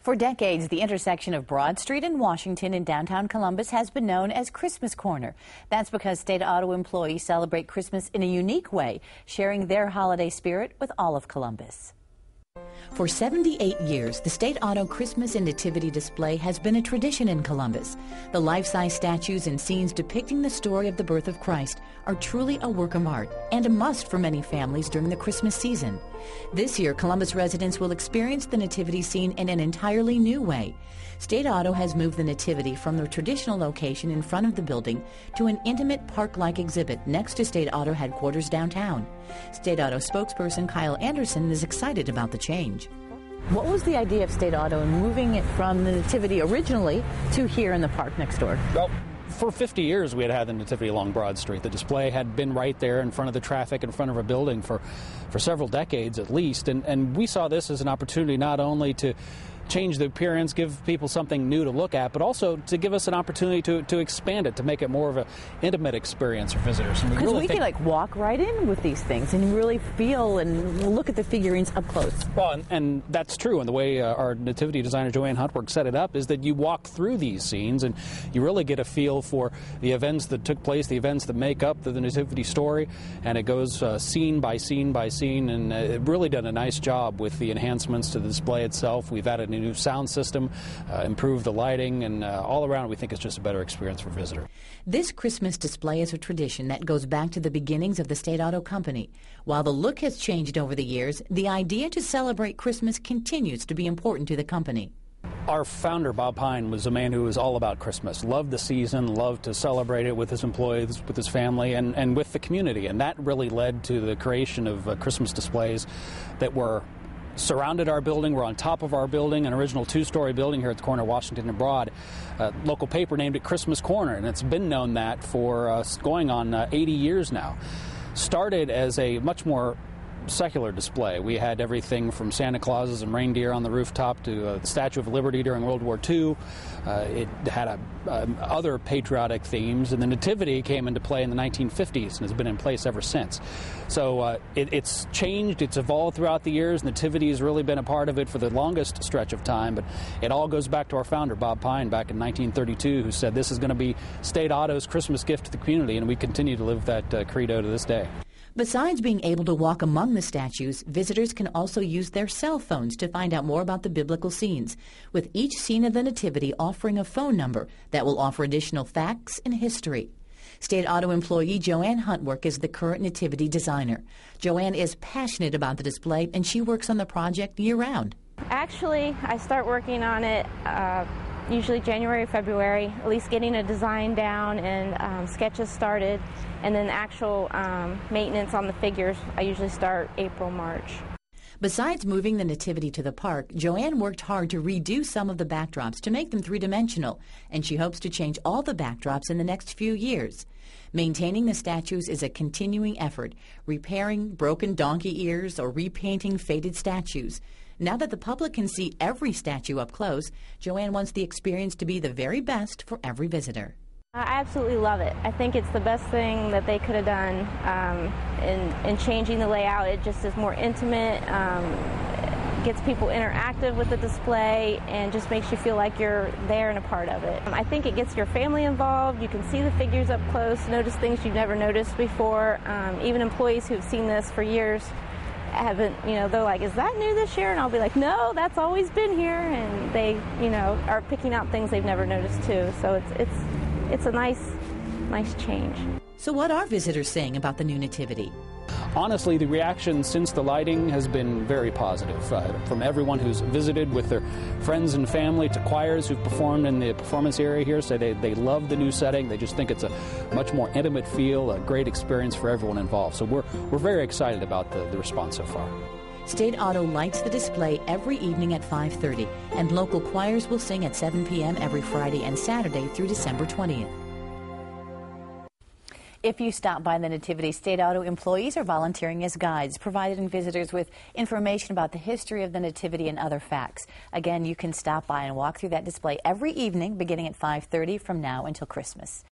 For decades, the intersection of Broad Street and Washington in downtown Columbus has been known as Christmas Corner. That's because State Auto employees celebrate Christmas in a unique way, sharing their holiday spirit with all of Columbus. For 78 years, the State Auto Christmas and Nativity display has been a tradition in Columbus. The life-size statues and scenes depicting the story of the birth of Christ are truly a work of art and a must for many families during the Christmas season. This year, Columbus residents will experience the Nativity scene in an entirely new way. State Auto has moved the Nativity from the traditional location in front of the building to an intimate park-like exhibit next to State Auto headquarters downtown. State Auto spokesperson Gail Anderson is excited about the change. What was the idea of State Auto in moving it from the Nativity originally to here in the park next door? Well, for 50 years we had the Nativity along Broad Street. The display had been right there in front of the traffic, in front of a building for several decades at least, and we saw this as an opportunity not only to change the appearance, give people something new to look at, but also to give us an opportunity to expand it, to make it more of an intimate experience for visitors. Because we can like walk right in with these things and really feel and look at the figurines up close. Well, and that's true. And the way our nativity designer Joanne Huntwork set it up is that you walk through these scenes and you really get a feel for the events that took place, the events that make up the nativity story, and it goes scene by scene by scene, and it really done a nice job with the enhancements to the display itself. We've added a new sound system, improved the lighting, and all around we think it's just a better experience for visitors. This Christmas display is a tradition that goes back to the beginnings of the State Auto Company. While the look has changed over the years, the idea to celebrate Christmas continues to be important to the company. Our founder, Bob Pine, was a man who was all about Christmas, loved the season, loved to celebrate it with his employees, with his family, and with the community. And that really led to the creation of Christmas displays that were surrounded our building. We're on top of our building, an original two-story building here at the corner of Washington and Broad. Local paper named it Christmas Corner, and it's been known that for going on 80 years now. Started as a much more secular display. We had everything from Santa Clauses and reindeer on the rooftop to the Statue of Liberty during World War II. It had other patriotic themes, and the Nativity came into play in the 1950s and has been in place ever since. So it's changed, it's evolved throughout the years. Nativity has really been a part of it for the longest stretch of time, but it all goes back to our founder, Bob Pine, back in 1932, who said this is going to be State Auto's Christmas gift to the community, and we continue to live that credo to this day. Besides being able to walk among the statues, visitors can also use their cell phones to find out more about the biblical scenes, with each scene of the Nativity offering a phone number that will offer additional facts and history. State Auto employee Joanne Huntwork is the current Nativity designer. Joanne is passionate about the display, and she works on the project year-round. Actually, I start working on it usually January, February, at least getting a design down and sketches started, and then actual maintenance on the figures, I usually start April, March. Besides moving the Nativity to the park, Joanne worked hard to redo some of the backdrops to make them three-dimensional, and she hopes to change all the backdrops in the next few years. Maintaining the statues is a continuing effort, repairing broken donkey ears or repainting faded statues. Now that the public can see every statue up close, Joanne wants the experience to be the very best for every visitor. I absolutely love it. I think it's the best thing that they could have done in changing the layout. It just is more intimate, gets people interactive with the display, and just makes you feel like you're there and a part of it. I think it gets your family involved. You can see the figures up close, notice things you've never noticed before. Even employees who've seen this for years haven't, they're like, is that new this year? And I'll be like, no, that's always been here. And they, are picking out things they've never noticed too. So it's a nice change. So what are visitors saying about the new Nativity? Honestly, the reaction since the lighting has been very positive. From everyone who's visited with their friends and family to choirs who've performed in the performance area here, say they love the new setting. They just think it's a much more intimate feel, a great experience for everyone involved. So we're very excited about the response so far. State Auto lights the display every evening at 5:30, and local choirs will sing at 7 p.m. every Friday and Saturday through December 20th. If you stop by the Nativity, State Auto employees are volunteering as guides, providing visitors with information about the history of the Nativity and other facts. Again, you can stop by and walk through that display every evening beginning at 5:30 from now until Christmas.